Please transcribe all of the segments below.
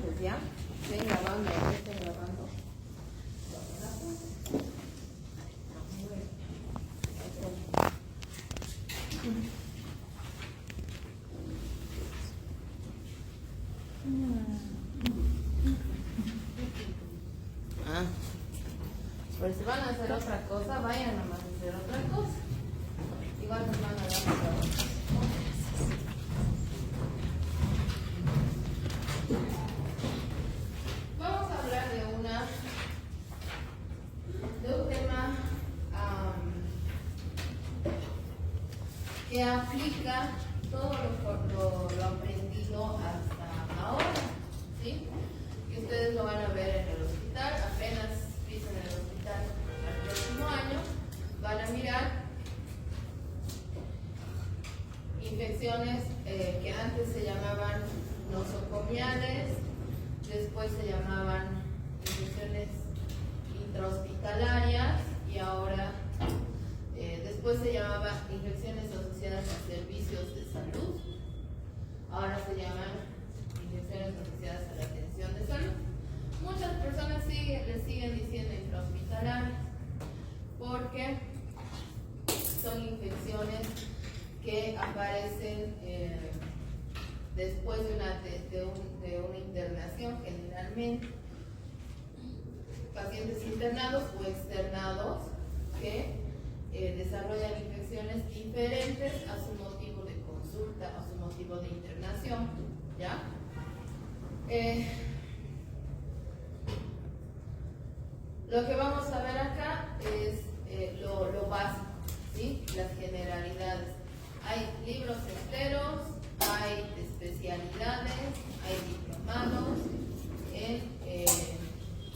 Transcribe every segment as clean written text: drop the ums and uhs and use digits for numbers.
pues ya. Estén grabando, estén grabando. Pues si van a hacer otra cosa, vayan nomás a hacer otra cosa. Igual nos van a dar trabajo. Vamos a hablar de un tema que aplica todo lo aprendido hasta ahora, ¿sí? Y ustedes lo van a ver en el hospital, apenas pisen el hospital el próximo año, van a mirar infecciones que antes se llamaban nosocomiales, después se llamaban infecciones intrahospitalarias y ahora después se llamaba infecciones asociadas a servicios de salud, ahora se llaman infecciones asociadas a la atención de salud. Muchas personas le siguen diciendo intrahospitalarias porque son infecciones que aparecen después de una internación, generalmente pacientes internados o externados que desarrollan infecciones diferentes a su motivo de consulta, a su motivo de internación, ¿ya? Lo que vamos a ver acá es lo básico, ¿sí? Las generalidades. Hay libros enteros, hay especialidades, hay diplomados en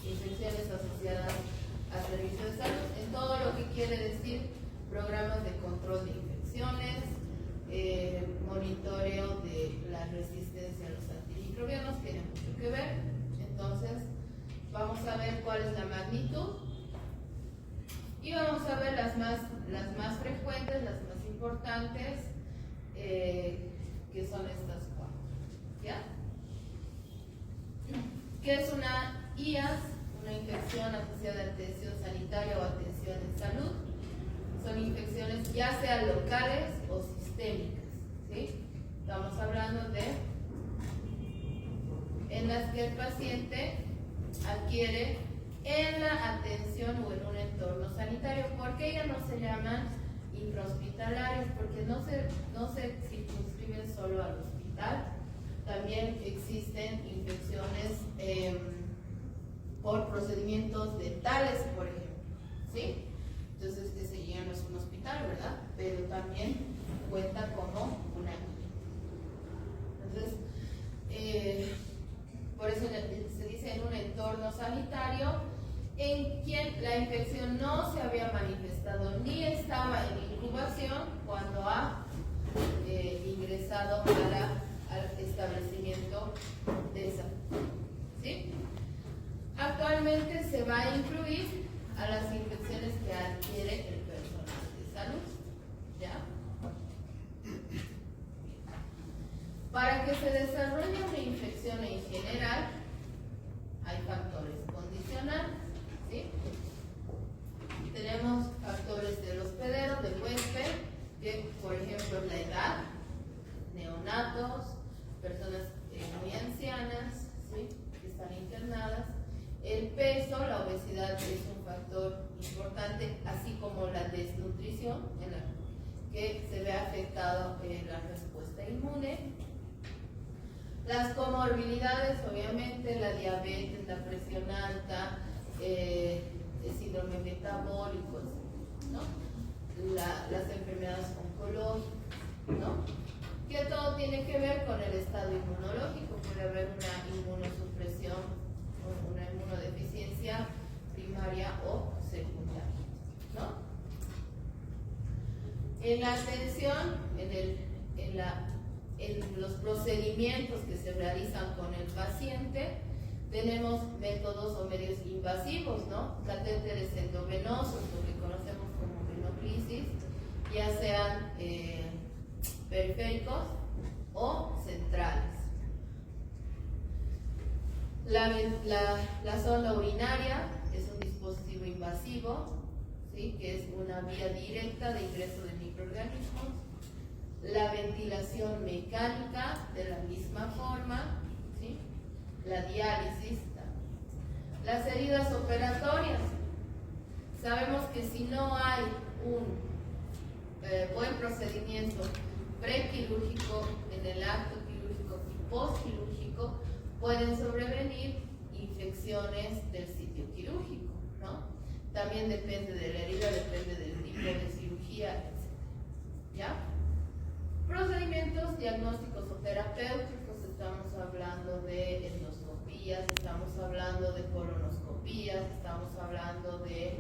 infecciones asociadas a servicios de salud, en todo lo que quiere decir programas de control de infecciones, monitoreo de la resistencia a los antimicrobianos, tiene mucho que ver. Entonces, vamos a ver cuál es la magnitud y vamos a ver las más frecuentes, las más importantes, que son estas cuatro, ¿ya? ¿Qué es una IAS? Una infección asociada a atención sanitaria o atención en salud. Son infecciones ya sean locales o sistémicas, ¿sí? Estamos hablando en las que el paciente adquiere en la atención o en un entorno sanitario. ¿Por qué ellas no se llaman intrahospitalarias? Porque no se circunscriben solo al hospital. También existen infecciones por procedimientos dentales, por ejemplo, ¿sí? Entonces ese ya no es un hospital, ¿verdad? Pero también cuenta como una. Entonces, por eso se dice en un entorno sanitario en quien la infección no se había manifestado ni estaba en incubación cuando ha ingresado al establecimiento de salud, ¿sí? Actualmente se va a incluir a las infecciones que adquiere el personal de salud, ¿ya? Para que se desarrolle una infección en general, hay factores condicionantes, ¿sí? Tenemos factores del hospedero, del huésped, que por ejemplo es la edad, neonatos, personas muy ancianas, ¿sí? Que están internadas. El peso, la obesidad es un factor importante, así como la desnutrición, que se ve afectado la respuesta inmune. Las comorbilidades, obviamente, la diabetes, la presión alta, el síndrome metabólico, ¿no? Las enfermedades oncológicas, ¿no? Que todo tiene que ver con el estado inmunológico. Puede haber una inmunosupresión o una inmunodeficiencia primaria o secundaria, ¿no? En la atención, en los procedimientos que se realizan con el paciente, tenemos métodos o medios invasivos, ¿no? Catéteres endovenosos, lo que conocemos como venoclisis, ya sean periféricos o centrales. La sonda urinaria es un dispositivo invasivo, ¿sí? Que es una vía directa de ingreso de microorganismos. La ventilación mecánica, de la misma forma, ¿sí? La diálisis. Las heridas operatorias. Sabemos que si no hay un buen procedimiento prequirúrgico en el acto quirúrgico y postquirúrgico, pueden sobrevenir infecciones del sitio quirúrgico, ¿no? También depende de la herida, depende del tipo de cirugía, etc. ¿Ya? Procedimientos diagnósticos o terapéuticos, estamos hablando de endoscopías, estamos hablando de colonoscopías, estamos hablando de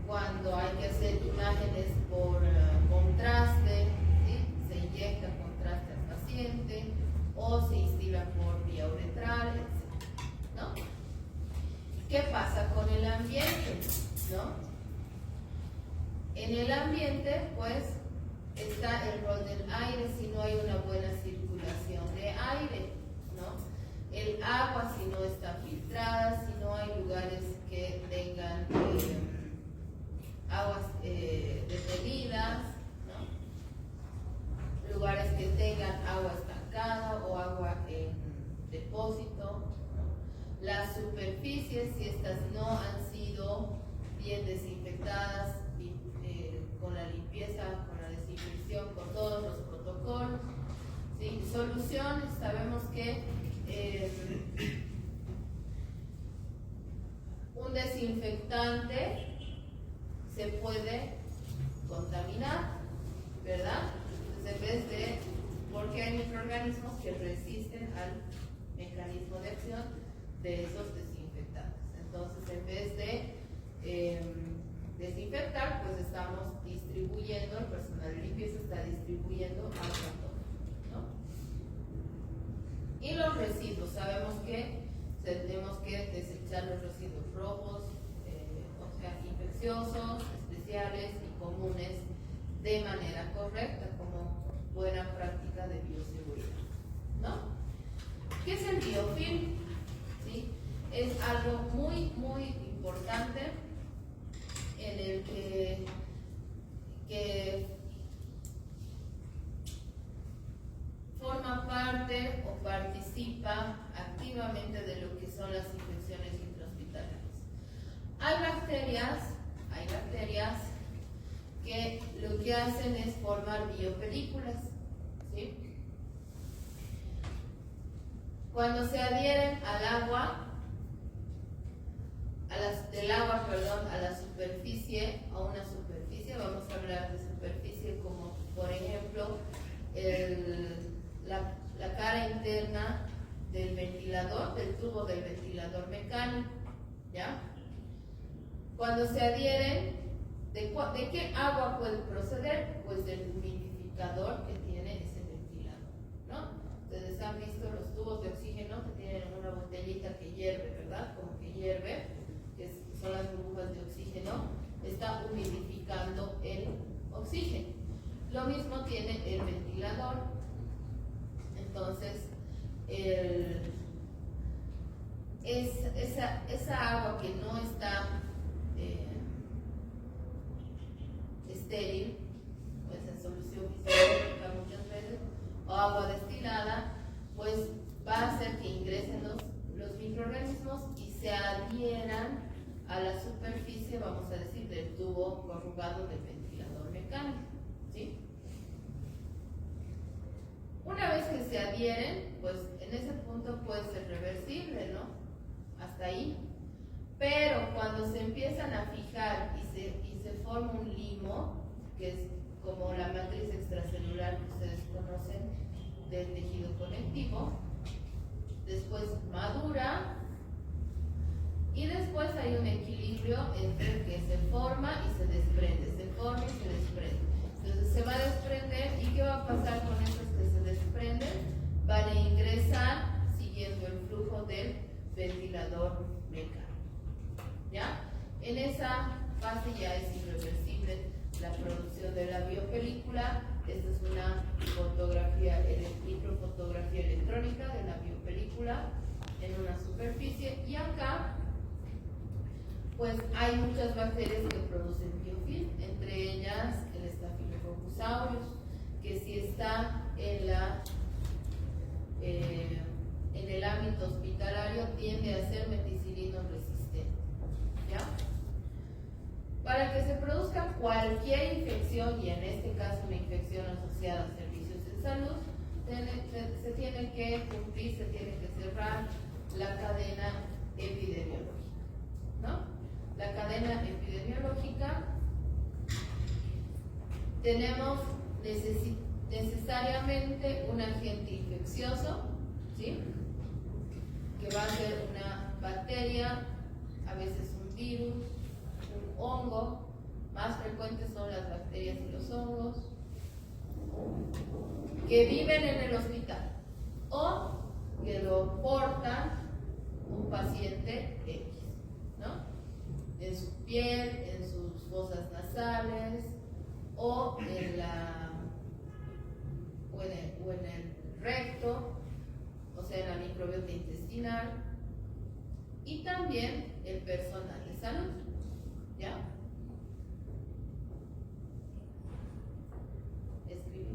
cuando hay que hacer imágenes por contraste, ¿sí? Se inyecta contraste al paciente o se instila por vía uretral, etc. ¿No? ¿Qué pasa con el ambiente? ¿No? En el ambiente, pues, está el rol del aire si no hay una buena circulación de aire, ¿no? El agua si no está filtrada, si no hay lugares que tengan aguas detenidas, ¿no? Lugares que tengan agua estancada o agua en depósito, ¿no? Las superficies, si estas no han sido bien desinfectadas, con la limpieza, con la desinfección, con todos los protocolos, ¿sí? Soluciones, sabemos que un desinfectante se puede contaminar, ¿verdad? Entonces, en vez de, porque hay microorganismos que resisten al mecanismo de acción de esos desinfectantes. Entonces, en vez de desinfectar, pues estamos distribuyendo, el personal de limpieza está distribuyendo agua, ¿no? Y los residuos, sabemos que tenemos que desechar los residuos rojos, o sea, infecciosos, especiales y comunes de manera correcta, como buena práctica de bioseguridad, ¿no? ¿Qué es el biofilm? ¿Sí? Es algo muy, muy importante en el que forma parte o participa activamente de lo que son las infecciones intrahospitalarias. Hay bacterias que lo que hacen es formar biopelículas, ¿sí? Cuando se adhieren al agua, a la superficie, a una superficie, vamos a hablar de superficie como, por ejemplo, la cara interna del ventilador, del tubo del ventilador mecánico, ¿ya? Cuando se adhieren, ¿de qué agua puede proceder? Pues del humidificador que tiene ese ventilador, ¿no? Ustedes han visto los tubos de oxígeno que tienen una botellita que hierve, ¿verdad? Como que hierve, son las burbujas de oxígeno, está humidificando el oxígeno. Lo mismo tiene el ventilador. Entonces, esa agua que no está estéril, pues en solución fisiológica muchas veces, o agua destilada, pues va a hacer que ingresen los microorganismos y se adhieran a la superficie, vamos a decir, del tubo corrugado del ventilador mecánico, ¿sí? Una vez que se adhieren, pues en ese punto puede ser reversible, ¿no? Hasta ahí. Pero cuando se empiezan a fijar y se forma un limo, que es como la matriz extracelular que ustedes conocen del tejido conectivo, después madura y después hay un equilibrio entre que se forma y se desprende, se forma y se desprende. Entonces se va a desprender, y ¿qué va a pasar con esos que se desprenden? Van a ingresar siguiendo el flujo del ventilador mecánico, ¿ya? En esa fase ya es irreversible la producción de la biopelícula, Esta es una microfotografía electrónica de la biopelícula en una superficie, y acá pues hay muchas bacterias que producen biofilm, entre ellas el Staphylococcus aureus, que si está en el ámbito hospitalario tiende a ser meticilino resistente, ¿ya? Para que se produzca cualquier infección, y en este caso una infección asociada a servicios de salud, se tiene que cumplir, se tiene que cerrar la cadena epidemiológica, ¿no? La cadena epidemiológica, tenemos necesariamente un agente infeccioso, ¿sí? Que va a ser una bacteria, a veces un virus, un hongo. Más frecuentes son las bacterias y los hongos, que viven en el hospital o que lo porta un paciente X, ¿no? En su piel, en sus fosas nasales o en el recto, o sea, en la microbiota intestinal, y también el personal de salud, ¿ya? Escribí.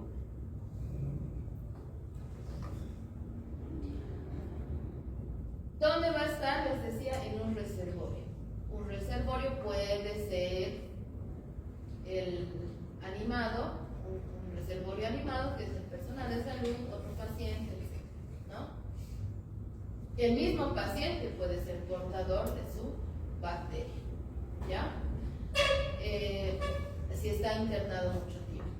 ¿Dónde va a estar? Les decía, en un reservorio. Un reservorio puede ser el animado, un reservorio animado, que es el personal de salud, otro paciente, ¿no? El mismo paciente puede ser portador de su bacteria, ¿ya? Si está internado mucho tiempo.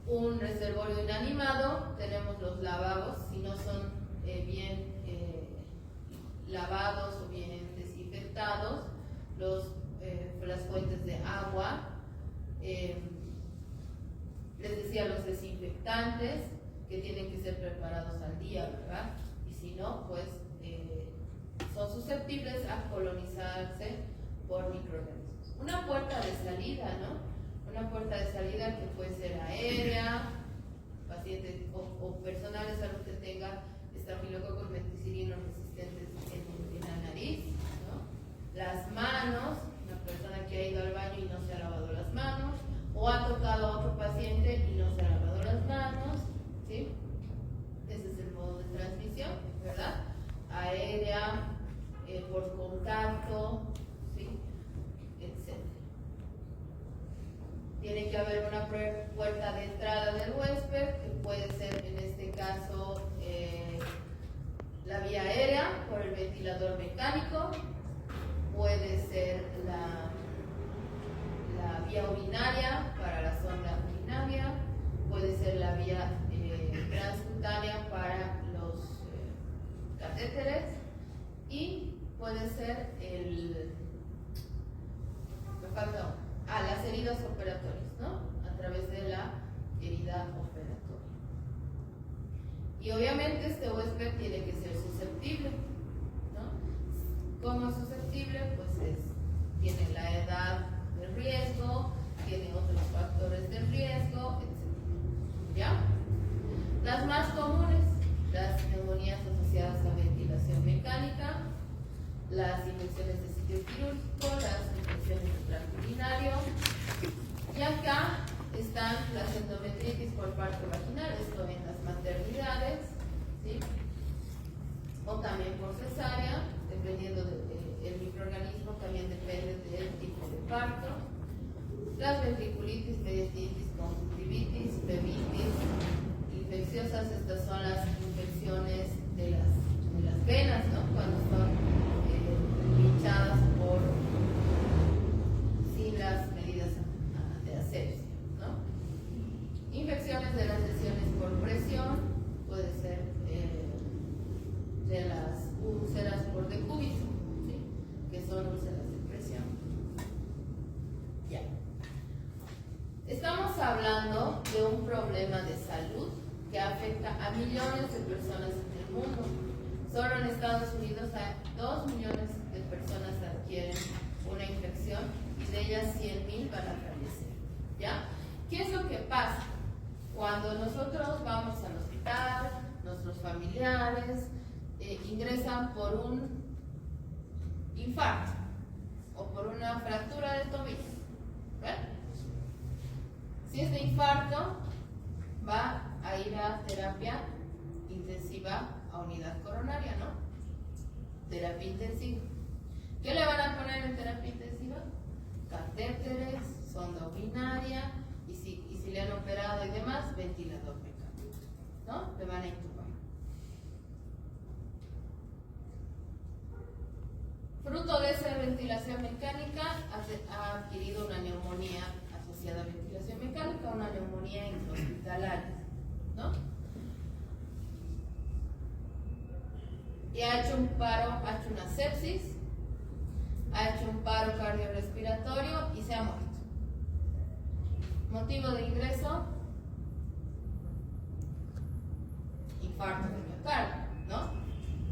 Un reservorio inanimado, tenemos los lavabos, si no son bien lavados o bien desinfectados, las fuentes de agua, les decía, los desinfectantes que tienen que ser preparados al día, ¿verdad? Y si no, pues son susceptibles a colonizarse por microorganismos. Una puerta de salida, ¿no? Una puerta de salida que puede ser aérea, paciente o personal de salud que tenga estafilococos meticilinos resistentes en la nariz, ¿no? Las manos, una persona que ha ido al baño y no se ha lavado las manos, o ha tocado a otro paciente y no se ha lavado las manos, ¿sí? Ese es el modo de transmisión, ¿verdad? Aérea, por contacto, ¿sí? Etc. Tiene que haber una puerta de entrada del huésped, que puede ser en este caso la vía aérea por el ventilador mecánico, puede ser la vía urinaria para la sonda urinaria, puede ser la vía transcutánea para los catéteres, y puede ser las heridas operatorias, ¿no? A través de la herida operatoria. Y obviamente este huésped tiene que ser susceptible, ¿no? ¿Cómo es susceptible? Pues tiene la edad de riesgo, tiene otros factores de riesgo, etc. ¿Ya? Las más comunes, las neumonías asociadas a ventilación mecánica, las infecciones de sitio quirúrgico, las infecciones de tracto urinario, y acá están las endometritis por parto vaginal, esto en las maternidades, ¿sí? O también por cesárea, dependiendo del microorganismo, también depende del tipo de parto. Las ventriculitis, mediatitis, conjuntivitis, plebitis, infecciosas, estas son las infecciones de las venas, ¿no? Cuando son pinchadas sin las medidas de asepsia, ¿no? Infecciones de las lesiones por presión, puede ser de las úlceras por decúbito, ¿sí? Que son úlceras de presión. Ya. Estamos hablando de un problema de salud que afecta a millones de personas en el mundo. Solo en Estados Unidos 2 millones de personas adquieren una infección y de ellas 100,000 van a fallecer, ¿ya? nosotros vamos al hospital, nuestros familiares ingresan por un infarto o por una fractura de tobillo, ¿verdad? Si es de infarto, va a ir a terapia intensiva a unidad coronaria, ¿no? Terapia intensiva. ¿Qué le van a poner en terapia intensiva? Catéteres, sonda urinaria y si le han operado y demás, ventilador mecánico, ¿no? Le van a intubar. Fruto de esa ventilación mecánica ha adquirido una neumonía asociada a ventilación mecánica, una neumonía intrahospitalaria, ¿no? Y ha hecho un paro, ha hecho una sepsis, ha hecho un paro cardiorrespiratorio y se ha muerto. Motivo de ingreso, infarto de miocardio, ¿no?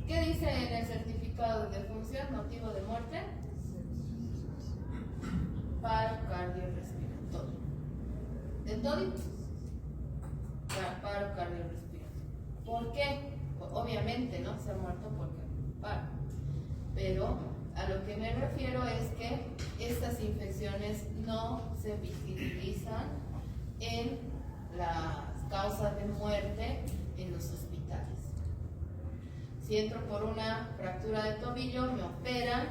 ¿Qué dice en el certificado de defunción? Motivo de muerte, paro cardiorrespiratorio. ¿De toditos? Paro cardiorrespiratorio. ¿Por qué? Obviamente, ¿no? Se ha muerto porque paro. Pero a lo que me refiero es que estas infecciones no se visibilizan en las causas de muerte en los hospitales. Si entro por una fractura de tobillo, me operan,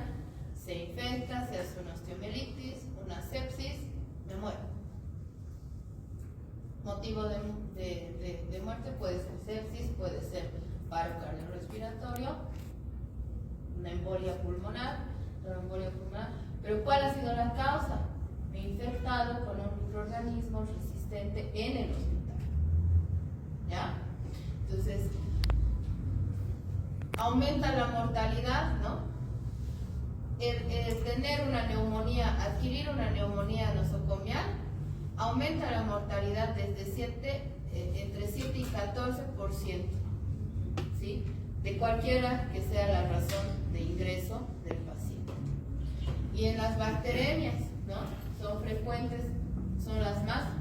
se infecta, se hace una osteomielitis, una sepsis, me muero. Motivo de muerte puede ser sepsis, puede ser paro cardiorrespiratorio, una embolia pulmonar, pero ¿cuál ha sido la causa? Me he infectado con un microorganismo resistente en el hospital. ¿Ya? Entonces, aumenta la mortalidad, ¿no? El tener una neumonía, adquirir una neumonía nosocomial, aumenta la mortalidad desde entre 7 y 14%, ¿sí? De cualquiera que sea la razón de ingreso del paciente. Y en las bacteremias, ¿no? Son frecuentes, son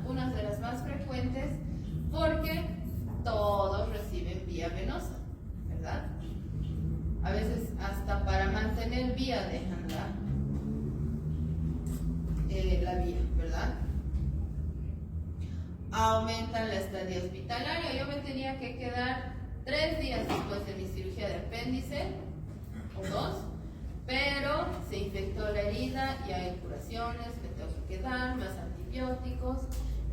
unas de las más frecuentes porque todos reciben vía venosa, ¿verdad? A veces hasta para mantener vía dejan la vía, ¿verdad? Aumentan la estadía hospitalaria. Yo me tenía que quedar 3 días después de mi cirugía de apéndice, o 2, pero se infectó la herida y hay curaciones, me tengo que quedar, más antibióticos,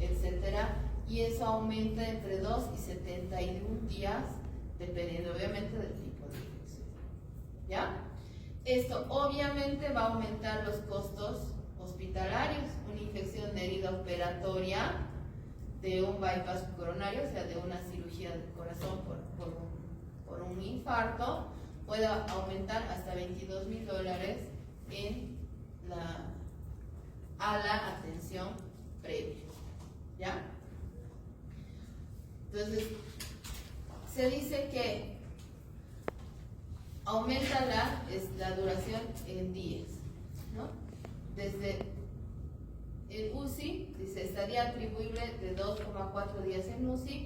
etcétera, y eso aumenta entre 2 y 71 días, dependiendo obviamente del tipo de infección. ¿Ya? Esto obviamente va a aumentar los costos hospitalarios. Una infección de herida operatoria de un bypass coronario, o sea, de una cirugía del corazón por un infarto, puede aumentar hasta $22,000 a la atención previa. ¿Ya? Entonces, se dice que aumenta la duración en días, ¿no? Desde el UCI, dice, estaría atribuible de 2,4 días en UCI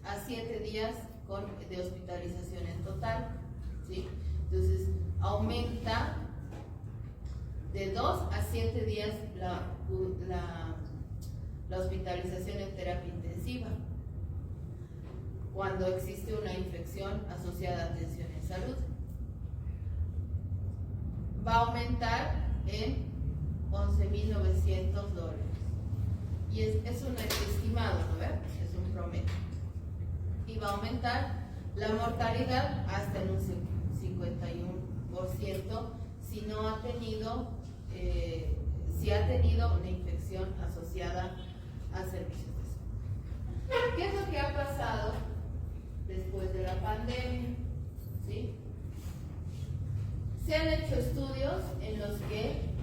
a 7 días de hospitalización en total, ¿sí? Entonces, aumenta de 2 a 7 días la hospitalización en terapia intensiva cuando existe una infección asociada a atención en salud. Va a aumentar en $11,900 y es un estimado, ¿no ves? Es un promedio, y va a aumentar la mortalidad hasta en un 51% si no ha tenido si ha tenido una infección asociada a servicios de salud. ¿Qué es lo que ha pasado después de la pandemia? ¿Sí? Se han hecho estudios en los que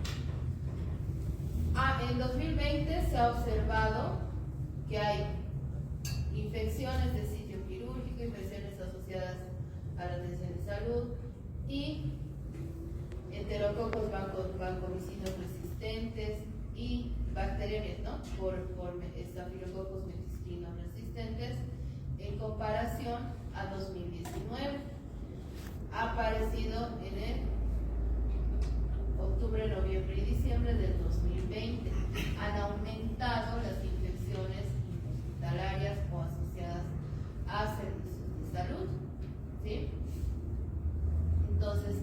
en 2020 se ha observado que hay infecciones de sitio quirúrgico, infecciones asociadas a la atención de salud y enterococos vancomicinos resistentes y bacterianos, ¿no? Por estafilococos meticilinos resistentes en comparación a 2019. Ha aparecido en el octubre, noviembre y diciembre del 2020. Han aumentado las infecciones hospitalarias o asociadas a servicios de salud, ¿sí? Entonces,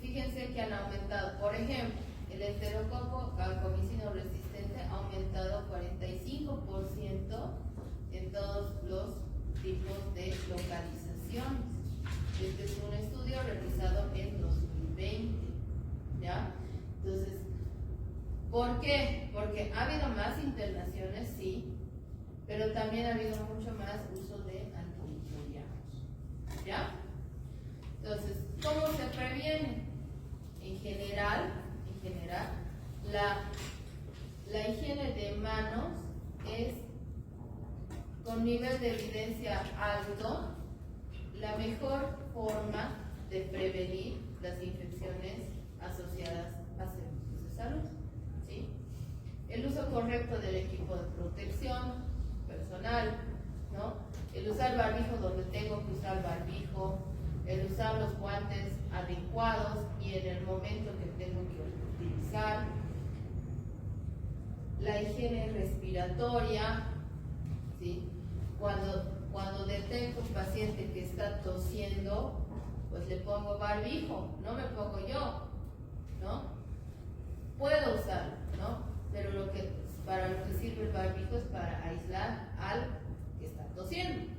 fíjense que han aumentado, por ejemplo, el enterococo vancomicino resistente ha aumentado 45% en todos los tipos de localizaciones. Este es un estudio realizado en 2020, ¿ya? Entonces, ¿por qué? Porque ha habido más internaciones, sí, pero también ha habido mucho más uso de antimicrobianos, ¿ya? Entonces, ¿cómo se previene? En general, la higiene de manos es, con nivel de evidencia alto, la mejor forma de prevenir las infecciones asociadas a servicios de salud, ¿sí? El uso correcto del equipo de protección personal, ¿no? El usar barbijo donde tengo que usar barbijo, el usar los guantes adecuados y en el momento que tengo que utilizar, la higiene respiratoria, ¿sí? Cuando detecto un paciente que está tosiendo, pues le pongo barbijo, no me pongo yo, ¿no? Puedo usarlo, ¿no? Pero para lo que sirve el barbijo es para aislar al que está tosiendo,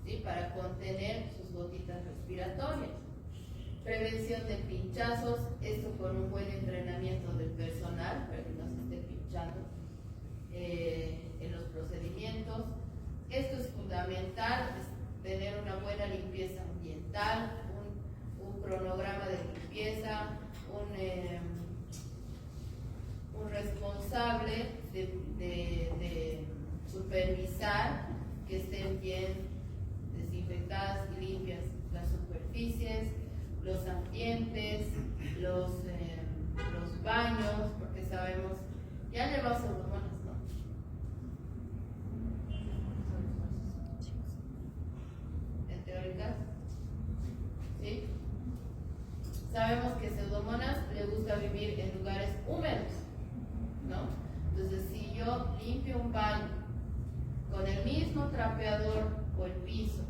¿sí? Para contener sus gotitas respiratorias. Prevención de pinchazos, esto con un buen entrenamiento del personal, para que no se esté pinchando en los procedimientos. Esto es fundamental, es tener una buena limpieza ambiental, un cronograma de limpieza, un responsable de supervisar que estén bien desinfectadas y limpias las superficies, los ambientes, los baños, porque sabemos, ya llevamos hormonas, ¿no? En teóricas, ¿sí? Sabemos que Pseudomonas le gusta vivir en lugares húmedos, ¿no? Entonces, si yo limpio un baño con el mismo trapeador o el piso,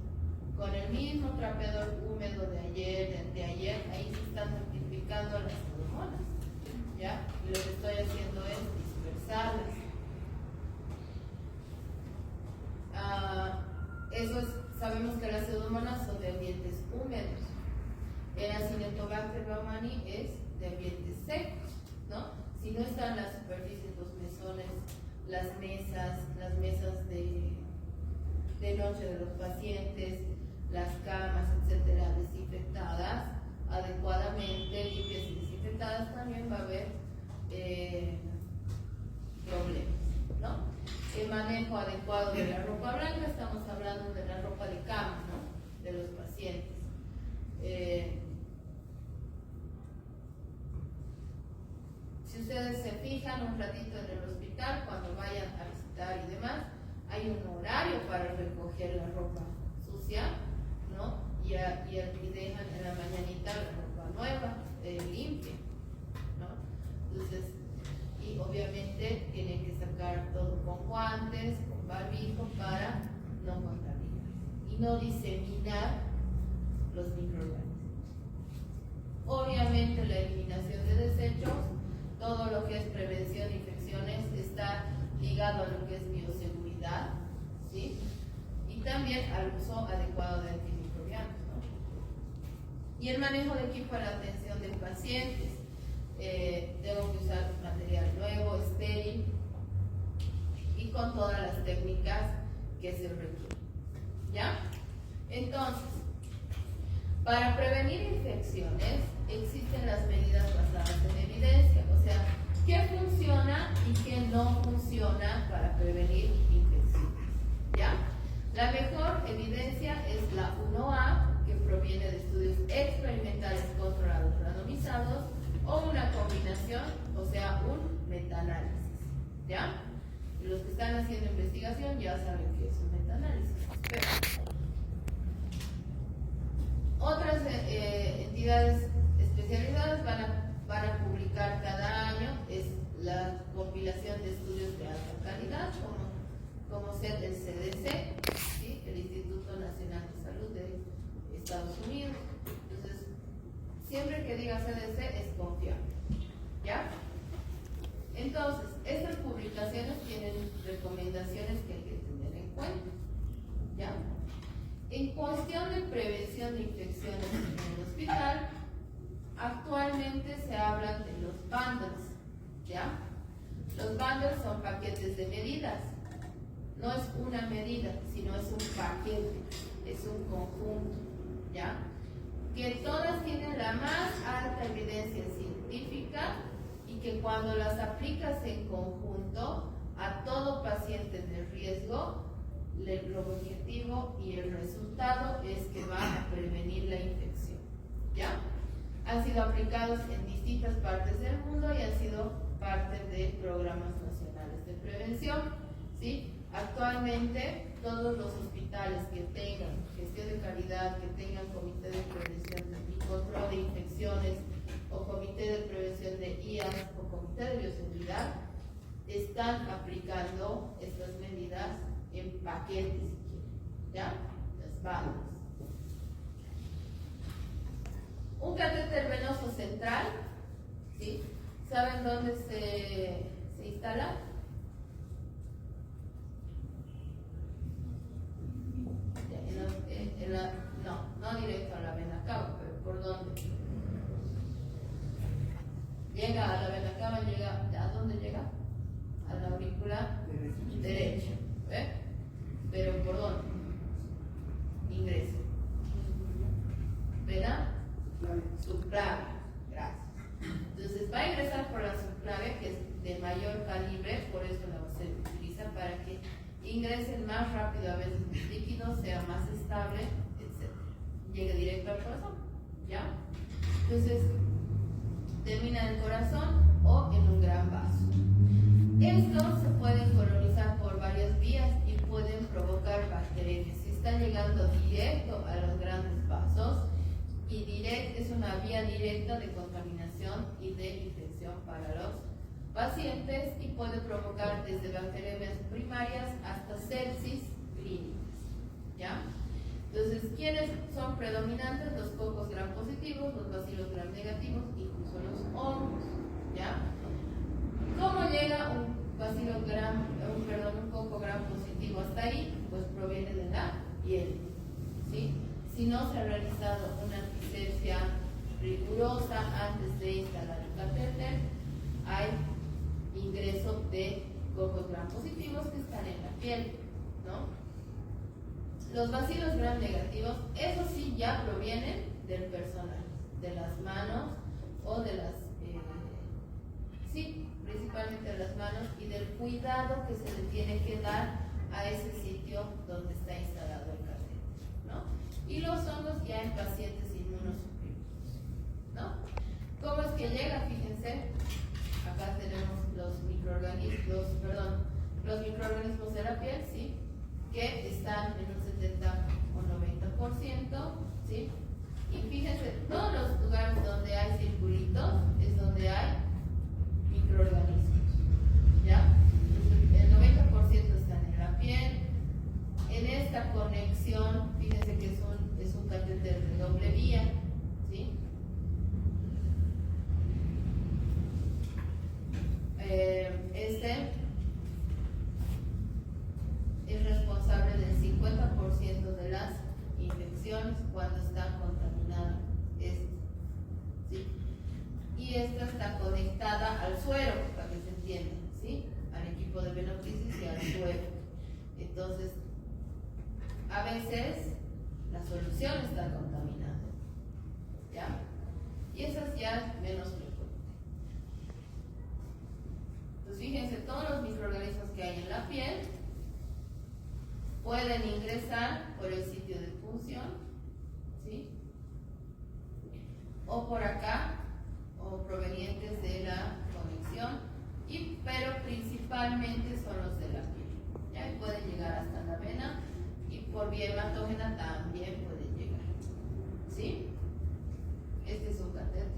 con el mismo trapeador húmedo de ayer, de anteayer, ahí se están multiplicando las Pseudomonas, ¿ya? Y lo que estoy haciendo es dispersarlas. Sabemos que las Pseudomonas son de ambientes húmedos. El Acinetobacter baumannii es de ambientes secos, ¿no? Si no están las superficies, los mesones, las mesas de noche de los pacientes, las camas, etcétera, desinfectadas adecuadamente, limpias y desinfectadas, también va a haber problemas, ¿no? El manejo adecuado de la ropa blanca, estamos hablando de la ropa de cama, ¿no? De los pacientes. Si ustedes se fijan un ratito en el hospital, cuando vayan a visitar y demás, hay un horario para recoger la ropa sucia, ¿no? Y dejan en la mañanita la ropa nueva, limpia, ¿no? Entonces, y obviamente tienen que sacar todo con guantes, con barbijo, para no contaminar y no diseminar los microorganismos. Obviamente la eliminación de desechos, todo lo que es prevención de infecciones está ligado a lo que es bioseguridad, ¿sí? Y también al uso adecuado de antimicrobianos, ¿no? Y el manejo de equipo para la atención de pacientes. Tengo que usar material nuevo, estéril y con todas las técnicas que se requieren, ¿ya? Entonces, para prevenir infecciones existen las medidas basadas en evidencia, o sea, qué funciona y qué no funciona para prevenir infecciones, ¿ya? La mejor evidencia es la 1A, que proviene de estudios experimentales controlados randomizados ¿ya? Y los que están haciendo investigación ya saben que es un metaanálisis. Pero otras entidades especializadas van a publicar cada año es la compilación de estudios de alta calidad, como ser el CDC, ¿sí? El Instituto Nacional de Salud de Estados Unidos. Entonces, siempre que diga CDC es confiable, ¿ya? Entonces, estas publicaciones tienen recomendaciones que hay que tener en cuenta, ¿ya? En cuestión de prevención de infecciones en el hospital, actualmente se hablan de los bundles, ¿ya? Los bundles son paquetes de medidas. No es una medida, sino es un paquete, es un conjunto, ¿ya? Que todas tienen la más alta evidencia científica y que cuando las aplicas en conjunto a todo paciente de riesgo, el objetivo y el resultado es que van a prevenir la infección, ¿ya? Han sido aplicados en distintas partes del mundo y han sido parte de programas nacionales de prevención, ¿sí? Actualmente, todos los hospitales que tengan gestión de calidad, que tengan comité de prevención y control de infecciones, o comité de prevención de IAS, o comité de bioseguridad, están aplicando estas medidas en paquetes, si quieren, ¿ya? Las balas. Un catéter venoso central, ¿sí? ¿Saben dónde se instala? No directo a la vena cava, pero ¿por dónde? Llega a la vena cava, ¿a dónde llega? A la aurícula derecha, ¿ve? Pero ¿por dónde? Ingresa. ¿Vena? Subclavia, gracias. Entonces va a ingresar por la subclavia, que es de mayor calibre, por eso se utiliza para que ingresen más rápido a veces los líquidos, sea más estable, etc. Llegue directo al corazón, ¿ya? Entonces, termina en el corazón o en un gran vaso. Estos se pueden colonizar por varias vías y pueden provocar bacterias. Si está llegando directo a los grandes vasos, y es una vía directa de contaminación y de infección para los pacientes y puede provocar desde bacterias primarias hasta sepsis clínicas, ¿ya? Entonces, ¿quiénes son predominantes? Los cocos gram positivos, los bacilos gram negativos, incluso los hongos, ¿ya? ¿Cómo llega un coco gram positivo hasta ahí? Pues proviene de la piel, ¿sí? Si no se ha realizado una antisepsia rigurosa antes de instalar el catéter, hay ingreso de cocos gram positivos que están en la piel, ¿no? Los bacilos gram negativos, eso sí ya provienen del personal, de las manos o de las, principalmente de las manos y del cuidado que se le tiene que dar a ese sitio donde está instalado el catéter, ¿no? Y los hongos ya en pacientes inmunosuprimidos, ¿no? ¿Cómo es que llega? Fíjense, acá tenemos los microorganismos de la piel, ¿sí? Que están en un 70 o 90%, ¿sí? Y fíjense, todos los lugares donde hay circulitos es donde hay microorganismos, ¿ya? El 90% están en la piel. En esta conexión, fíjense que es un catéter de doble vía, ¿sí? Este es responsable del 50% de las infecciones cuando está contaminada, ¿sí? Y esta está conectada al suero, para que se entienda, ¿sí? Al equipo de venocrisis y al suero. Entonces, a veces la solución está contaminada, ¿ya? Y eso es ya menos frecuente. Entonces, fíjense, todos los microorganismos que hay en la piel pueden ingresar por el sitio de punción, ¿sí? O por acá, o provenientes de la conexión pero principalmente son los de la piel. ¿Ya? Y pueden llegar hasta la vena y por vía hematógena también pueden llegar. ¿Sí? Este es un catéter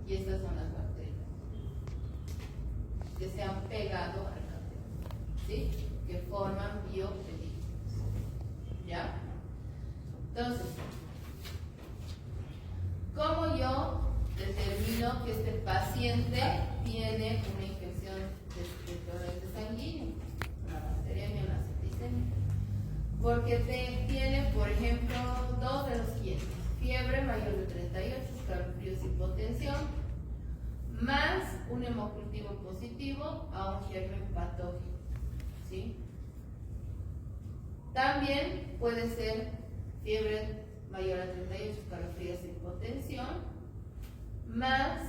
y estas son las bacterias que se han pegado al catéter, ¿sí? Que forman biopelículas. ¿Ya? Entonces, ¿cómo yo determino que este paciente tiene una infección de torrente sanguíneo? Una bacteriemia, una septicemia. Porque tiene, por ejemplo, dos de los siguientes: fiebre mayor de 38, escalofríos, hipotensión, más un hemocultivo positivo a un germen patógeno. ¿Sí? También puede ser fiebre mayor a 38, escalofríos, hipotensión, más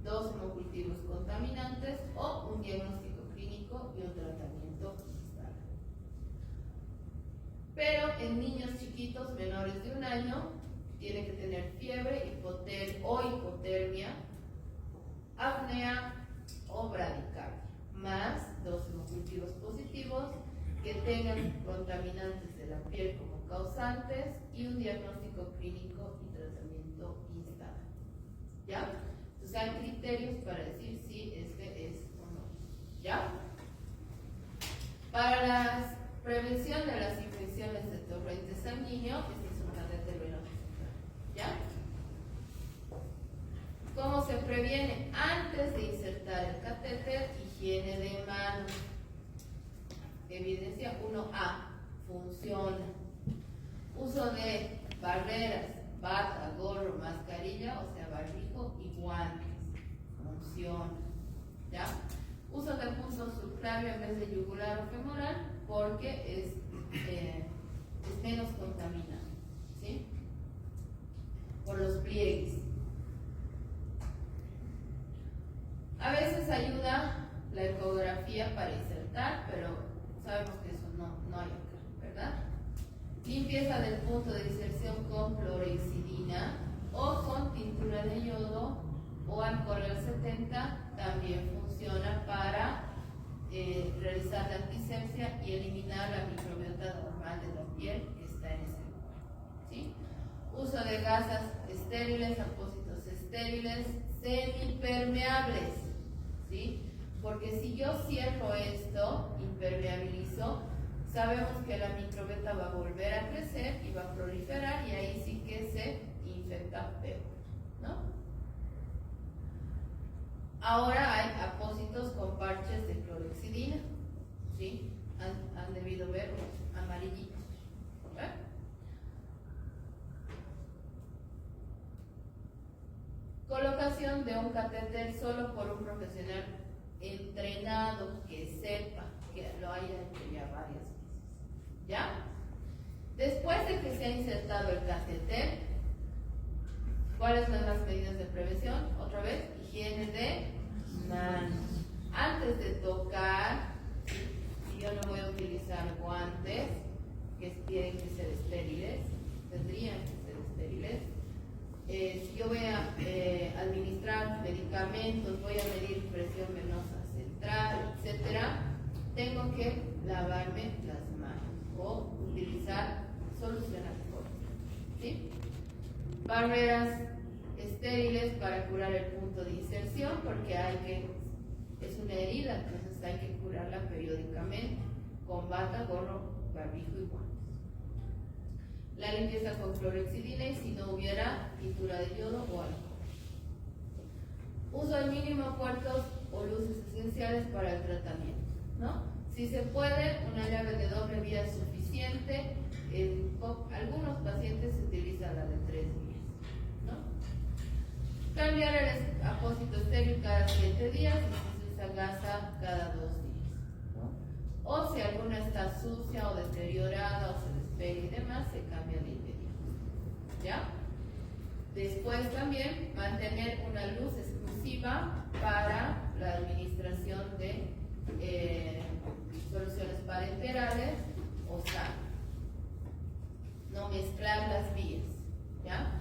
dos hemocultivos contaminantes o un diagnóstico clínico y un tratamiento instable. Pero en niños chiquitos menores de 1 año tiene que tener fiebre o hipotermia, apnea o bradicardia, más dos hemocultivos positivos que tengan contaminantes de la piel como causantes y un diagnóstico clínico y tratamiento instable. ¿Ya? Entonces hay criterios para decir si este es o no. ¿Ya? Para la prevención de las infecciones de torrente sanguíneo, este es un catéter venoso central. ¿Ya? ¿Cómo se previene? Antes de insertar el catéter, higiene de manos. Evidencia 1A, funciona. Uso de barreras, bata, gorro, mascarilla, o sea, barbijo y guantes. Funciona. ¿Ya? Uso de punto subclavio en vez de yugular o femoral porque es menos contaminante. ¿Sí? Por los pliegues. A veces ayuda la ecografía para insertar, pero sabemos que eso no hay acá, ¿verdad? Limpieza del punto de inserción con clorhexidina o con tintura de yodo o alcohol al 70 también funciona para realizar la antisepsia y eliminar la microbiota normal de la piel que está en ese lugar. ¿Sí? Uso de gasas estériles, apósitos estériles, semipermeables. ¿Sí? Porque si yo cierro esto, impermeabilizo, sabemos que la microbiota va a volver a crecer y va a proliferar y ahí sí que se infecta peor, ¿no? Ahora hay apósitos con parches de clorhexidina, ¿sí? Han debido ver los amarillitos, ¿verdad? Colocación de un catéter solo por un profesional entrenado que sepa, que lo haya hecho ya varias veces. ¿Ya? Después de que se ha insertado el catéter, ¿cuáles son las medidas de prevención? Otra vez, higiene de manos. Antes de tocar, si yo no voy a utilizar guantes, que tienen que ser estériles, tendrían que ser estériles. Si yo voy a administrar medicamentos, voy a medir presión venosa central, etcétera, tengo que lavarme las manos o utilizar solución alcohólica. ¿Sí? Barreras estériles para curar el punto de inserción, porque es una herida, entonces hay que curarla periódicamente con bata, gorro, barbijo y guantes. La limpieza con clorhexidina y si no hubiera tintura de yodo o alcohol. Uso al mínimo cuartos o luces esenciales para el tratamiento, ¿no? Si se puede, una llave de doble vía es suficiente. En algunos pacientes se utiliza la de 3 vías, ¿no? Cambiar el apósito estéril cada 7 días y si se usa gasa cada 2 días, ¿no? O si alguna está sucia o deteriorada o se despega y demás, se cambia de inmediato. ¿Ya? Después también mantener una luz exclusiva para la administración de soluciones parenterales o sangre. No mezclar las vías. ¿Ya?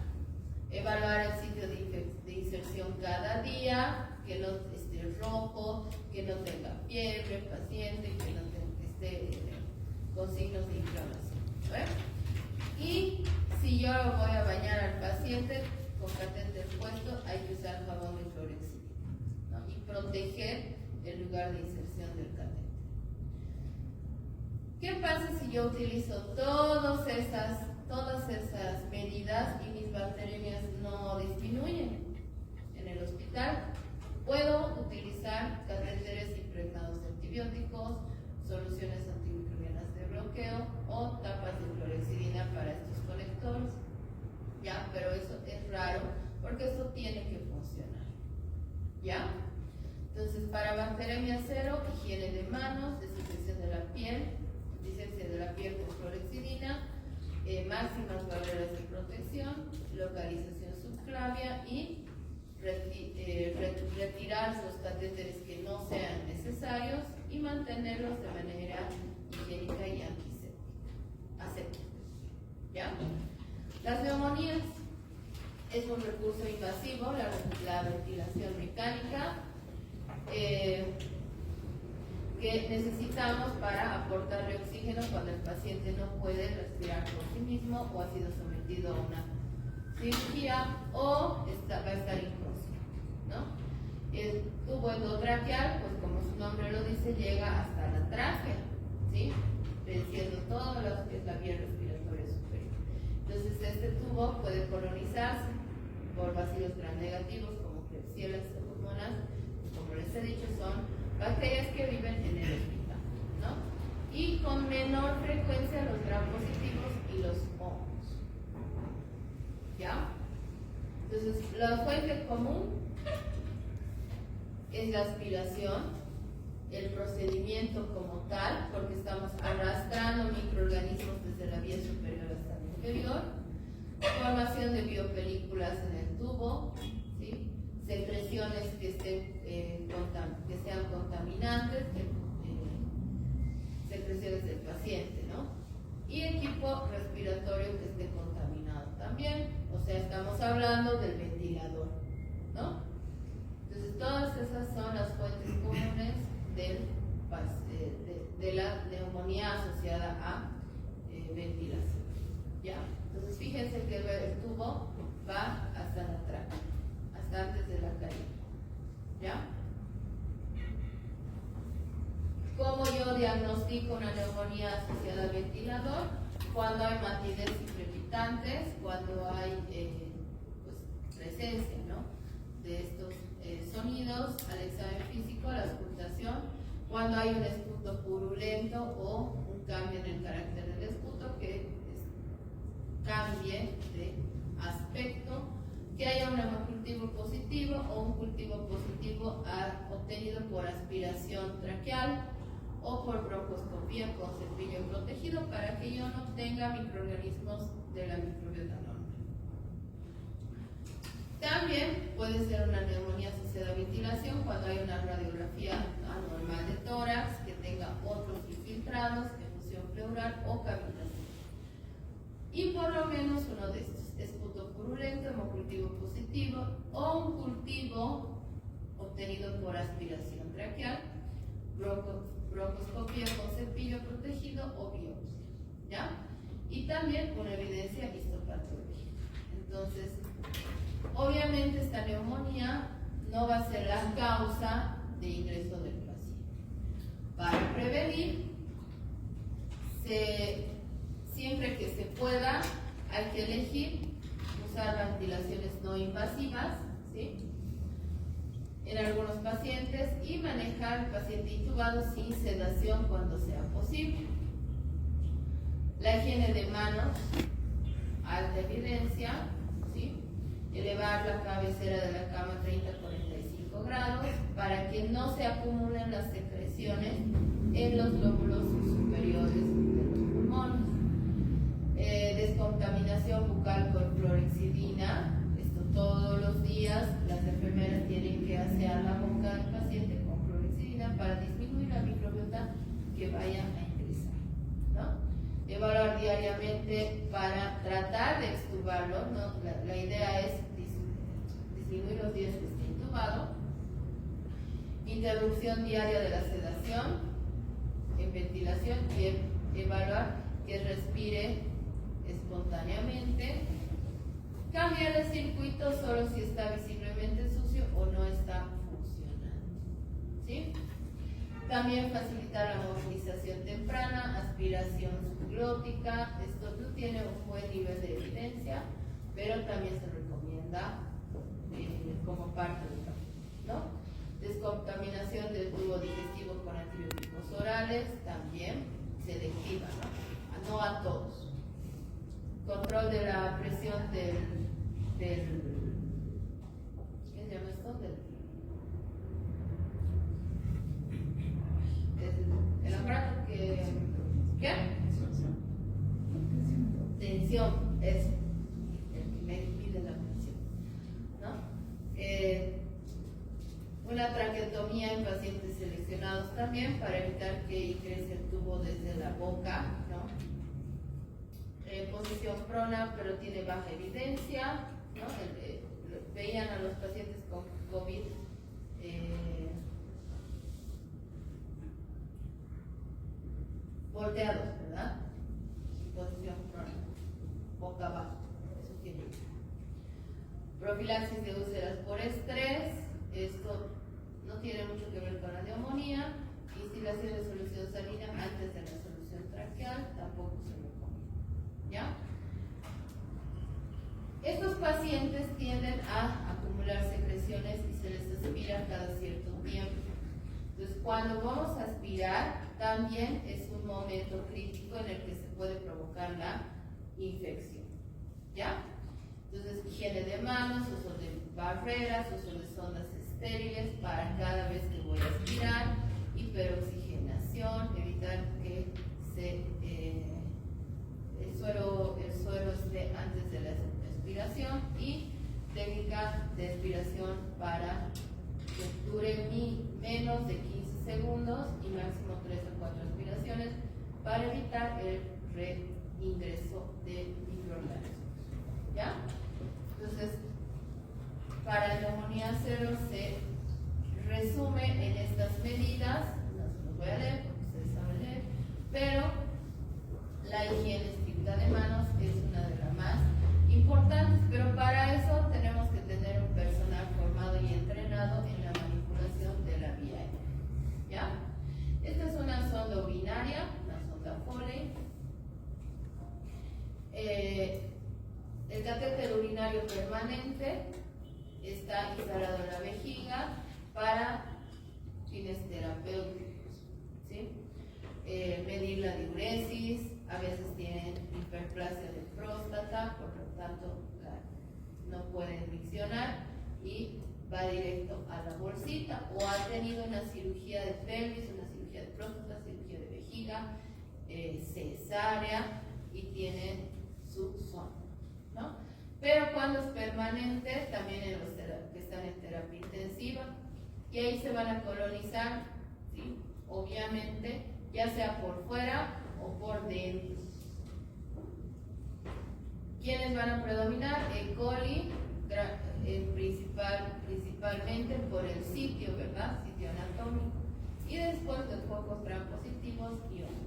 Evaluar el sitio de inserción cada día, que no esté rojo, que no tenga fiebre el paciente, que no esté con signos de inflamación. ¿Ves? Y si yo voy a bañar al paciente con catéter puesto, hay que usar jabón de clorexidina, ¿no? Y proteger el lugar de inserción del catéter. ¿Qué pasa si yo utilizo todas esas medidas y mis bacterias no disminuyen? En el hospital puedo utilizar catéteres impregnados de antibióticos, soluciones antimicrobianas de bloqueo o tapas de clorexidina para estos conectores. ¿Ya? Pero eso es raro porque eso tiene que funcionar. ¿Ya? Entonces, para bacteremia cero, higiene de manos, desinfección de la piel con clorexidina, máximas barreras de protección, localización subclavia y retirar los catéteres que no sean necesarios y mantenerlos de manera higiénica y aséptica. ¿Ya? Las neumonías es un recurso invasivo, la ventilación mecánica, que necesitamos para aportarle oxígeno cuando el paciente no puede respirar por sí mismo o ha sido sometido a una cirugía o va a estar inconsciente, ¿no? El tubo endotraqueal, pues como su nombre lo dice, llega hasta la tráquea, ¿sí? Venciendo todo lo que es la vía respiratoria superior. Entonces este tubo puede colonizarse por bacilos gram negativos como Klebsiella y Pseudomonas, como les he dicho, son bacterias que viven en el hospital, ¿no? Y con menor frecuencia los gram positivos y los hongos. ¿Ya? Entonces, la fuente común es la aspiración, el procedimiento como tal, porque estamos arrastrando microorganismos desde la vía superior hasta la inferior, formación de biopelículas en el tubo, ¿sí? Secreciones que sean contaminantes, secreciones del paciente, ¿no? Y equipo respiratorio que esté contaminado también, o sea, estamos hablando del ventilador, ¿no? Entonces, todas esas son las fuentes comunes de la neumonía asociada a ventilación, ¿ya? Entonces, fíjense que el tubo va hasta la tráquea, hasta antes de la caída, ¿ya? ¿Cómo yo diagnostico una neumonía asociada al ventilador? Cuando hay matidez y crepitantes, cuando hay pues, presencia, ¿no?, de estos sonidos al examen físico, la auscultación, cuando hay un esputo purulento o un cambio en el carácter del esputo que cambie de aspecto, que haya un hemocultivo positivo o un cultivo positivo obtenido por aspiración traqueal o por broncoscopía con cepillo protegido para que yo no tenga microorganismos de la microbiota normal. También puede ser una neumonía asociada a ventilación cuando hay una radiografía anormal de tórax que tenga otros infiltrados, efusión pleural o cavitación. Y por lo menos uno de estos, esputo purulento, hemocultivo positivo o un cultivo obtenido por aspiración traqueal, broncoscopía con cepillo protegido o biopsia, ¿ya? Y también una evidencia histopatológica. Entonces, obviamente esta neumonía no va a ser la causa de ingreso del paciente. Para prevenir, siempre que se pueda, hay que elegir usar ventilaciones no invasivas, ¿sí?, en algunos pacientes, y manejar al paciente intubado sin sedación cuando sea posible. La higiene de manos, alta evidencia, ¿sí?, elevar la cabecera de la cama 30 a 45 grados para que no se acumulen las secreciones en los lóbulos superiores de los pulmones. Descontaminación bucal con clorexidina, esto todos los días las enfermeras tienen que asear la boca del paciente con clorexidina para disminuir la microbiota que vaya a ingresar, ¿no? Evaluar diariamente para tratar de extubarlo, ¿no? La idea es disminuir los días que esté intubado. interrupción diaria de la sedación en ventilación y evaluar que respire espontáneamente. Cambiar el circuito solo si está visiblemente sucio o no está funcionando. ¿Sí? También facilitar la movilización temprana, aspiración subglótica. Esto no tiene un buen nivel de evidencia, pero también se recomienda como parte del tratamiento, ¿no? Descontaminación del tubo digestivo con antibióticos orales, también selectiva, ¿no? No a todos. Control de la presión ¿qué se llama esto? El aparato que... ¿Qué? Tensión, es el que me mide la tensión, ¿no? Una traqueotomía en pacientes seleccionados también para evitar que ingrese el tubo desde la boca, ¿no? Posición prona, pero tiene baja evidencia, ¿no? Veían a los pacientes con COVID volteados, ¿verdad? Posición prona, boca abajo, eso tiene. Profilaxis de úlceras por estrés, esto no tiene mucho que ver con la neumonía. Instilación de solución salina antes de la solución traqueal, tampoco se recomienda. ¿Ya? Estos pacientes tienden a acumular secreciones y se les aspira cada cierto tiempo. Entonces, cuando vamos a aspirar, también es un momento crítico en el que se puede provocar la infección. ¿Ya? Entonces, higiene de manos, uso de barreras, uso de sondas estériles para cada vez que voy a aspirar, hiperoxigenación, evitar que el suero esté antes de la aspiración, y técnica de aspiración para que dure menos de 15 segundos y máximo 3 a 4 aspiraciones para evitar el reingreso de microorganismos. ¿Ya? Entonces, para neumonía cero se resume en estas medidas, no se los voy a leer porque ustedes saben leer, pero la higiene estricta de manos es una de las más importantes, pero para eso tenemos que tener un personal formado y entrenado en la manipulación de la vía aérea. ¿Ya? Esta es una sonda urinaria, una sonda Foley. El catéter urinario permanente está instalado en la vejiga para fines terapéuticos, ¿sí? Medir la diuresis, a veces tienen hiperplasia de próstata, por lo tanto no pueden miccionar y va directo a la bolsita, o ha tenido una cirugía de pelvis, una cirugía de próstata, cirugía de vejiga, cesárea, y tienen su zona, ¿no? Pero cuando es permanente, también en los que están en terapia intensiva, y ahí se van a colonizar, ¿sí? Obviamente, ya sea por fuera o por dentro. ¿Quiénes van a predominar? E. coli, principalmente por el sitio, ¿verdad? Sitio anatómico. Y después los focos gram positivos y hongos.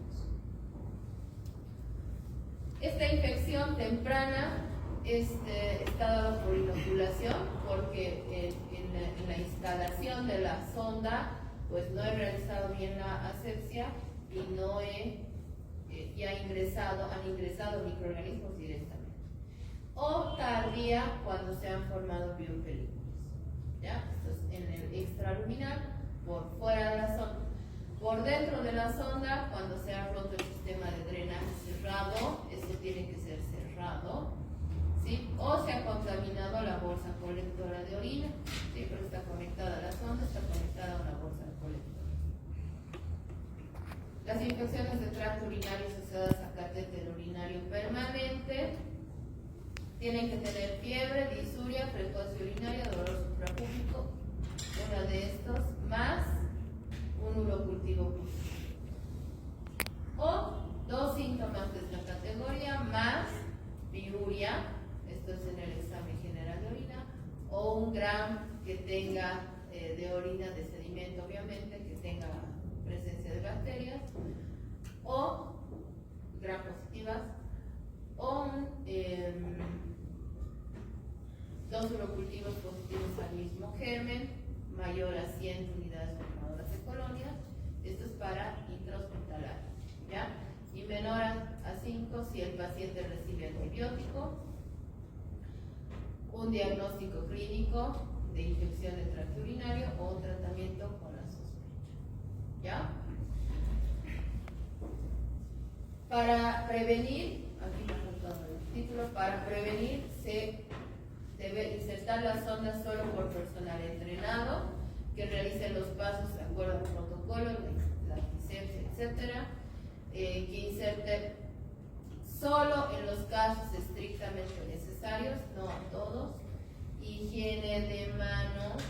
Esta infección temprana está dada por inoculación, porque en la instalación de la sonda pues no he realizado bien la asepsia y no he han ingresado microorganismos directamente. O tardía, cuando se han formado biopelículas. ¿Ya? Esto es en el extraluminal, por fuera de la sonda. Por dentro de la sonda, cuando se ha roto el sistema de drenaje cerrado, esto tiene que ser cerrado, ¿sí? O se ha contaminado la bolsa colectora de orina, ¿sí? Pero está conectada a la sonda, está conectada a una bolsa colectora. Las infecciones de tracto urinario asociadas a catéter urinario permanente tienen que tener fiebre, disuria, frecuencia urinaria, dolor suprapúbico, una de estos, más un urocultivo positivo. O dos síntomas de esta categoría, más piuria, esto es en el examen general de orina, o un gram que tenga de orina, de sedimento, obviamente, que tenga presencia de bacterias, o gram positivas, o dos urocultivos positivos al mismo germen, mayor a 100 unidades formadoras de colonias. Esto es para intrahospitalario, ¿ya? Y menor a 5 si el paciente recibe antibiótico, un diagnóstico clínico de infección de tracto urinario o un tratamiento con la sospecha, ¿ya? Para prevenir, aquí me ha faltado el título, para prevenir se debe insertar la sonda solo por personal entrenado que realice los pasos de acuerdo al protocolo, la antisepsia, etc. Que inserte solo en los casos estrictamente necesarios, no a todos. Higiene de manos,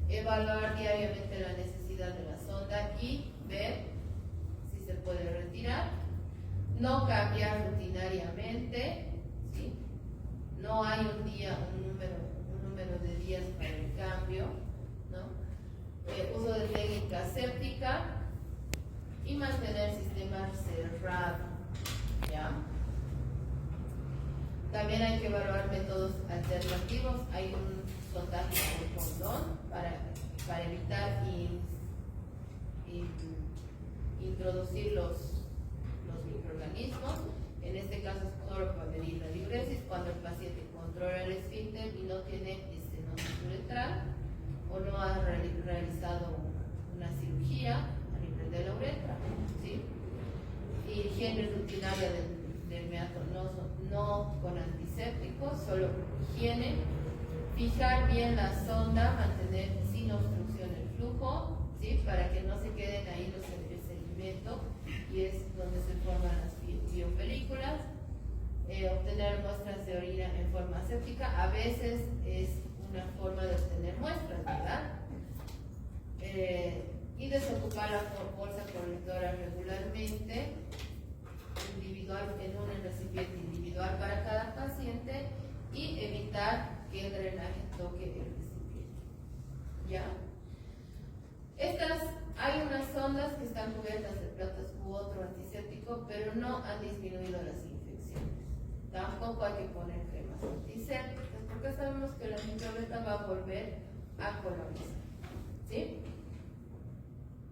evaluar diariamente la necesidad de la sonda y ver si se puede retirar. No cambiar rutinariamente, ¿sí? No hay un número de días para el cambio, ¿no? Uso de técnica séptica y mantener el sistema cerrado, ¿ya? También hay que evaluar métodos alternativos. Hay un sondaje con condón para evitar introducir los microorganismos. En este caso es solo para medir la diuresis cuando el paciente controla el esfínter y no tiene estenosis uretral o no ha realizado una cirugía a nivel de la uretra, ¿sí? Higiene rutinaria del meato, no con antisépticos, solo higiene. Fijar bien la sonda, mantener sin obstrucción el flujo, ¿sí? Para que no se queden ahí el sedimento, y es donde se forman las biopelículas. Obtener muestras de orina en forma séptica, a veces es una forma de obtener muestras, ¿verdad? Y desocupar la bolsa colectora regularmente, individual, en un recipiente individual para cada paciente, y evitar que el drenaje toque el recipiente, ¿ya? Hay unas sondas que están cubiertas de platos u otro antiséptico, pero no han disminuido las infecciones. Tampoco hay que poner cremas antisépticas, porque sabemos que la microbiota va a volver a colonizar, ¿sí?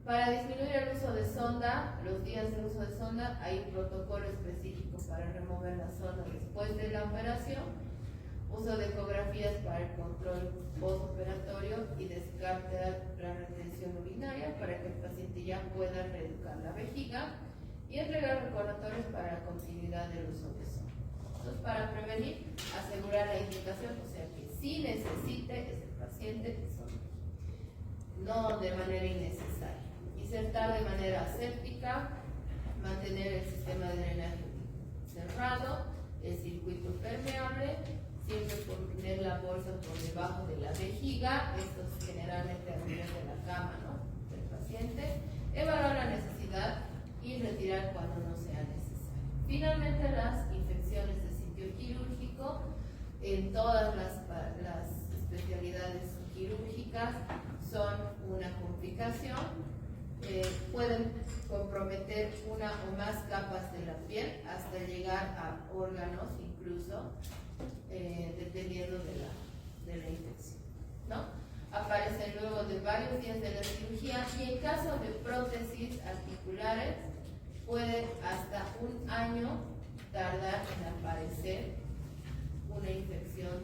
Para disminuir el uso de sonda, los días de uso de sonda, hay un protocolo específico para remover la sonda después de la operación. Uso de ecografías para el control postoperatorio y descartar la retención urinaria para que el paciente ya pueda reeducar la vejiga, y entregar recordatorios para la continuidad del uso de sonda. Entonces, para prevenir, asegurar la indicación, o sea que si necesite ese paciente sonda, no de manera innecesaria. Insertar de manera aséptica, mantener el sistema de drenaje cerrado, el circuito permeable, siempre poner la bolsa por debajo de la vejiga, esto es generalmente a nivel de la cama, ¿no?, del paciente. Evaluar la necesidad y retirar cuando no sea necesario. Finalmente, las infecciones de sitio quirúrgico, en todas las especialidades quirúrgicas, son una complicación. Pueden comprometer una o más capas de la piel hasta llegar a órganos incluso, dependiendo de la infección, ¿no? Aparecen luego de varios días de la cirugía, y en caso de prótesis articulares puede hasta un año tardar en aparecer una infección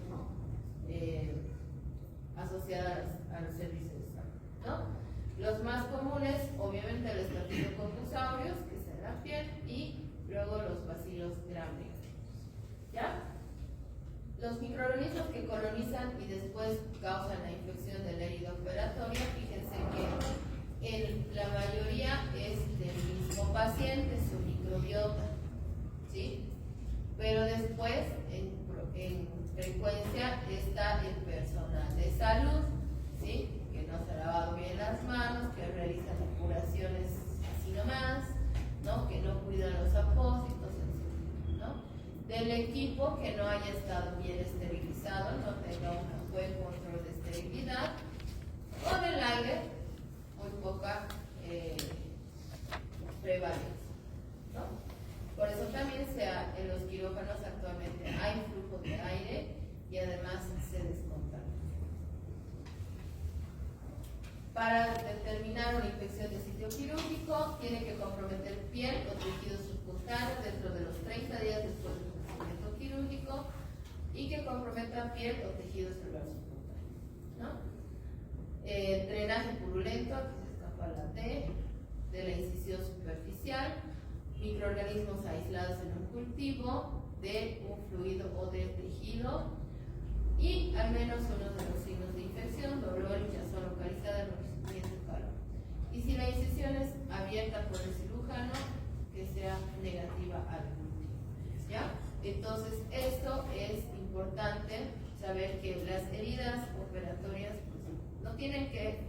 asociada a los servicios de salud, ¿no? Los más comunes, obviamente, los estafilococcus, que es en la piel, y luego los bacilos gram-negativos, ¿ya? Los microorganismos que colonizan y después causan la infección de la herida operatoria, fíjense que la mayoría es del mismo paciente, su microbiota, ¿sí? Pero después, en frecuencia, está el personal de salud, ¿sí?, que no se ha lavado bien las manos, que realizan curaciones así nomás, ¿no?, que no cuidan los apósitos, etc., ¿no? Del equipo que no haya estado bien esterilizado, no tenga un buen control de esterilidad, Para determinar una infección de sitio quirúrgico, tiene que comprometer piel o tejidos subcutáneos dentro de los 30 días después del procedimiento quirúrgico y que comprometa piel o tejido celular subcutáneo, ¿no? Drenaje purulento, aquí se escapa la D, de la incisión superficial, microorganismos aislados en un cultivo, de un fluido o de tejido, y al menos uno de los signos de infección, dolor, hinchazón localizada, enrojecimiento, calor. Y si la incisión es abierta por el cirujano, que sea negativa al cultivo, ¿ya? Entonces, esto es importante saber que las heridas operatorias pues, no tienen que,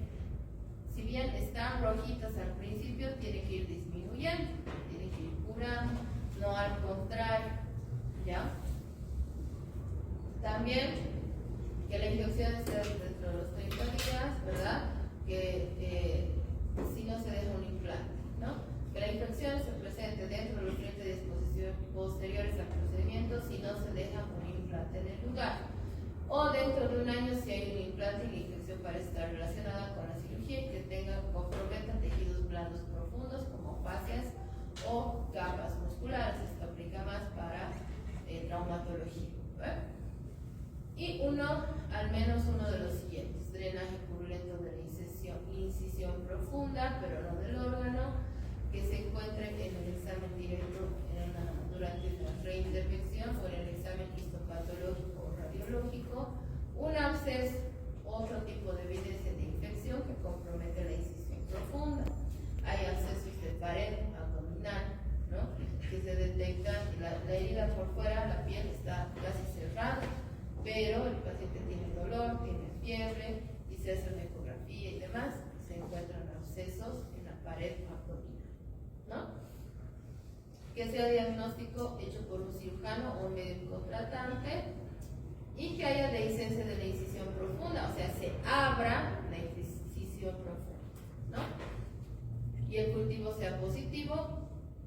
si bien están rojitas al principio, tienen que ir disminuyendo, tienen que ir curando, no al contrario, ¿ya? También que la infección esté dentro de los 30 días, ¿verdad? Que si no se deja un implante, ¿no? Que la infección se presente dentro de los 30 días posteriores al procedimiento si no se deja un implante en el lugar. O dentro de un año si hay un implante y la infección parece estar relacionada con la cirugía y que comprometa tejidos blandos profundos como fascias o capas musculares. Esto aplica más para traumatología, ¿verdad? Y al menos uno de los siguientes: drenaje purulento de la incisión profunda, pero no del órgano, que se encuentre en el examen directo durante la reintervención o en el examen histopatológico o radiológico, un absceso, otro tipo de evidencia de infección que compromete la incisión profunda. Hay abscesos de pared abdominal, ¿no? Que se detectan, la herida por fuera, la piel está casi cerrada, pero el paciente tiene dolor, tiene fiebre y se hace una ecografía y demás, se encuentran abscesos en la pared abdominal, ¿no? Que sea diagnóstico hecho por un cirujano o un médico tratante y que haya dehiscencia de la incisión profunda, o sea, se abra la incisión profunda, ¿no? Y el cultivo sea positivo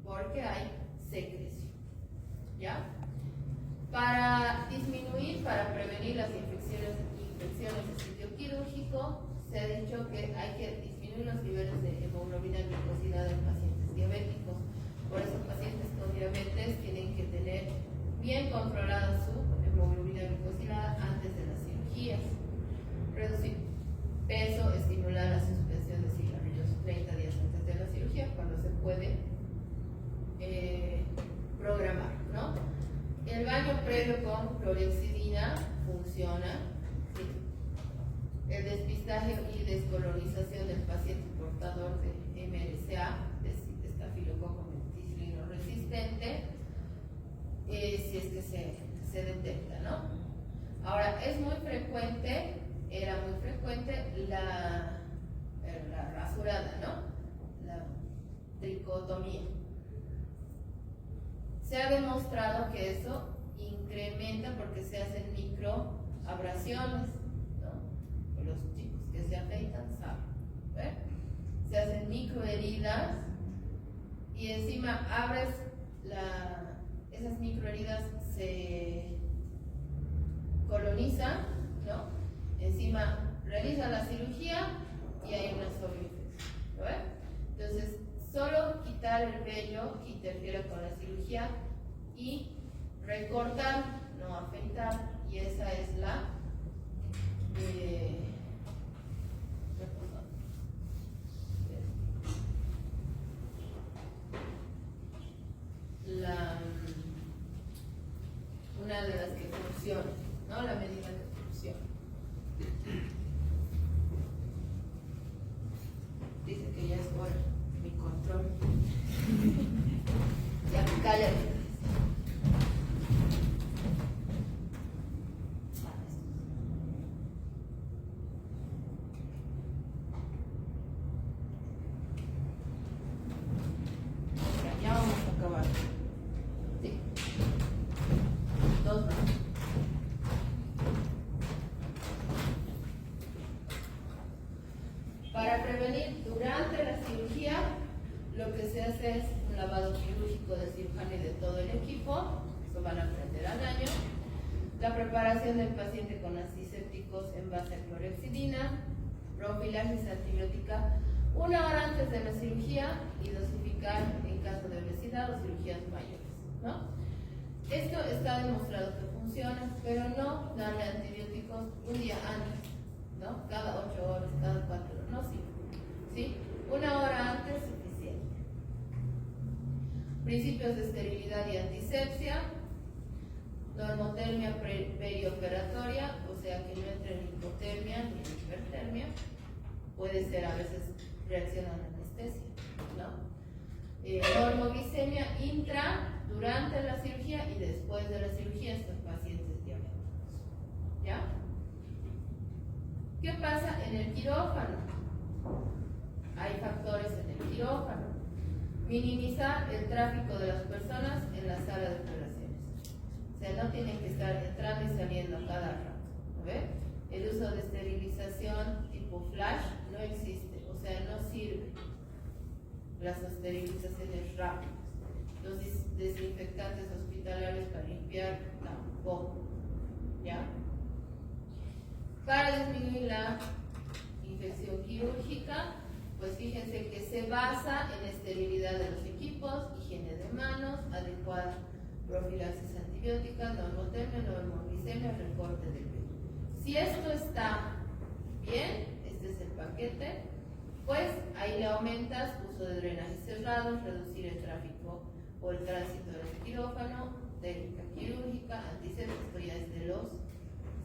porque hay secreción, ¿ya? Para disminuir, para prevenir las infecciones de sitio quirúrgico, se ha dicho que hay que disminuir los niveles de hemoglobina glicosilada en pacientes diabéticos. Por eso, pacientes con diabetes tienen que tener bien controlada su hemoglobina glicosilada antes de las cirugías. Reducir peso, estimular la suspensión de cigarrillos 30 días antes de la cirugía, cuando se puede programar, ¿no? El baño previo con clorhexidina funciona, ¿sí? El despistaje y descolonización del paciente portador de MRSA, de estafilococo meticilino resistente, si es que se detecta, ¿no? Ahora, es muy frecuente, era muy frecuente la rasurada, ¿no? La tricotomía. Se ha demostrado que eso incrementa porque se hacen microabrasiones, ¿no? Los chicos que se afeitan saben, ¿ver? Se hacen microheridas y encima abres esas microheridas se colonizan, ¿no? Encima realiza la cirugía y hay una sobreinfección, ¿no? Entonces, solo quitar el vello que interfiere con la cirugía y recortar, no afeitar, y esa es la una de las que funciona, ¿no? La medida que funciona. Dice que ya es hora, mi control. Ya, cállate. Ya vamos a acabar. Sí. 2 más. Para prevenir durante la cirugía, lo que se hace es un lavado quirúrgico del cirujano y de todo el equipo, eso van a aprender al año. La preparación del paciente con antisépticos en base a clorhexidina, profilaxis antibiótica 1 hora antes de la cirugía y dosificar en caso de obesidad o cirugías mayores, ¿no? Esto está demostrado que funciona, pero no darle antibióticos un día antes, ¿no? Cada 8 horas, cada 4 horas, no sirve, ¿sí? 1 hora antes es suficiente. Principios de esterilidad y antisepsia, normotermia perioperatoria, o sea que no entre en hipotermia ni en hipertermia, puede ser a veces reacción a la anestesia, ¿no? Normoglicemia durante la cirugía y después de la cirugía en pacientes diabéticos, ¿ya? ¿Qué pasa en el quirófano? Hay factores en el quirófano. Minimizar el tráfico de las personas en la sala de operaciones. O sea, no tienen que estar entrando y saliendo a cada rato, ¿no? El uso de esterilización tipo flash no existe, o sea, no sirve. Las esterilizaciones rápidas. Los desinfectantes hospitalarios para limpiar tampoco, ¿ya? Para disminuir la infección quirúrgica, pues fíjense que se basa en esterilidad de los equipos, higiene de manos, adecuada profilaxis antibiótica, normotermia, normoglicemia, recorte de pelo. Si esto está bien, este es el paquete, pues ahí le aumentas uso de drenajes cerrados, reducir el tráfico o el tránsito del quirófano, técnica quirúrgica, antisepsia, esto ya es de los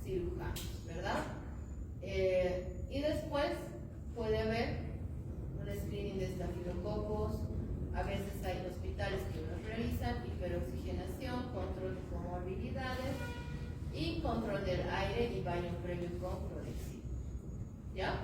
cirujanos, ¿verdad? Y después puede haber un screening de estafilococos, a veces hay hospitales que lo realizan, hiperoxigenación, control de comorbilidades y control del aire y baño previo con clorexidina, ¿ya?